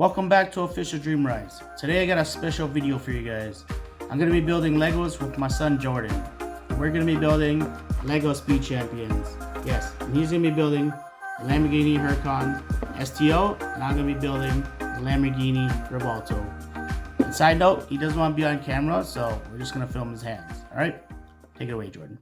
Welcome back to Official Dream Rides. Today I got a special video for you guys. I'm going to be building Legos with my son Jordan. We're going to be building Lego Speed Champions. Yes, and he's going to be building the Lamborghini Huracan STO, and I'm going to be building the Lamborghini Reveulto. And side note, he doesn't want to be on camera, so we're just going to film his hands. Alright? Take it away, Jordan.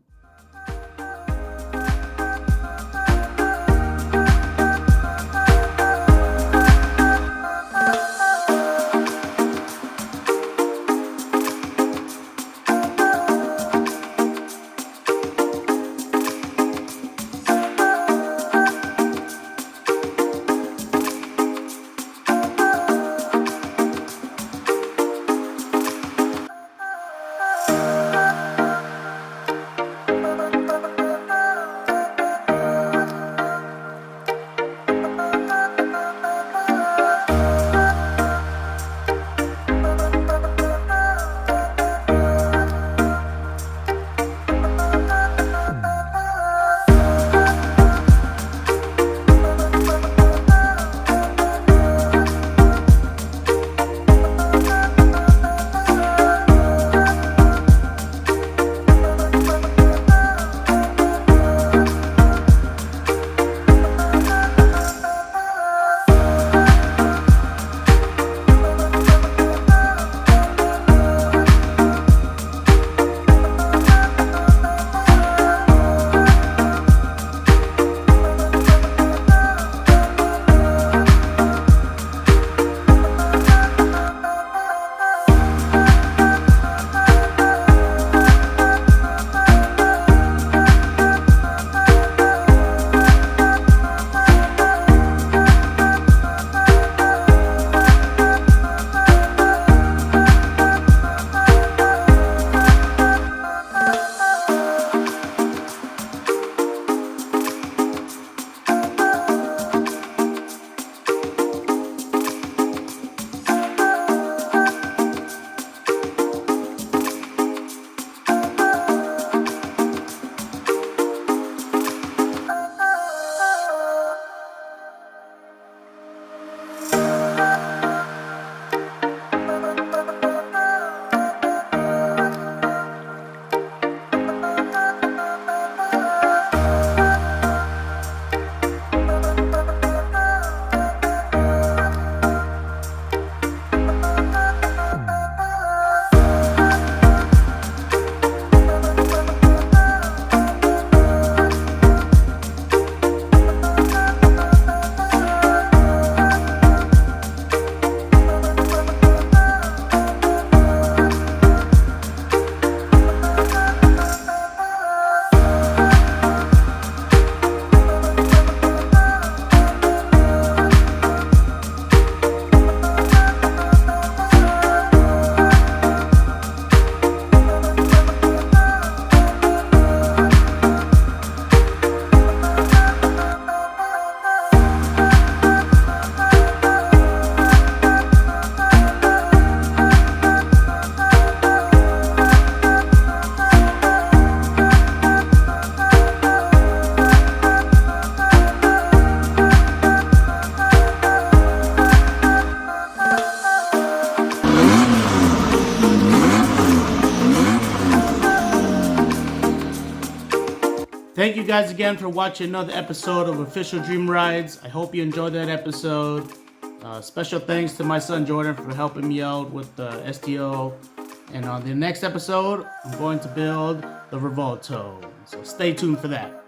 Thank you guys again for watching another episode of Official Dream Rides. I hope you enjoyed that episode. Special thanks to my son Jordan for helping me out with the STO. And on the next episode, I'm going to build the Reveulto. So stay tuned for that.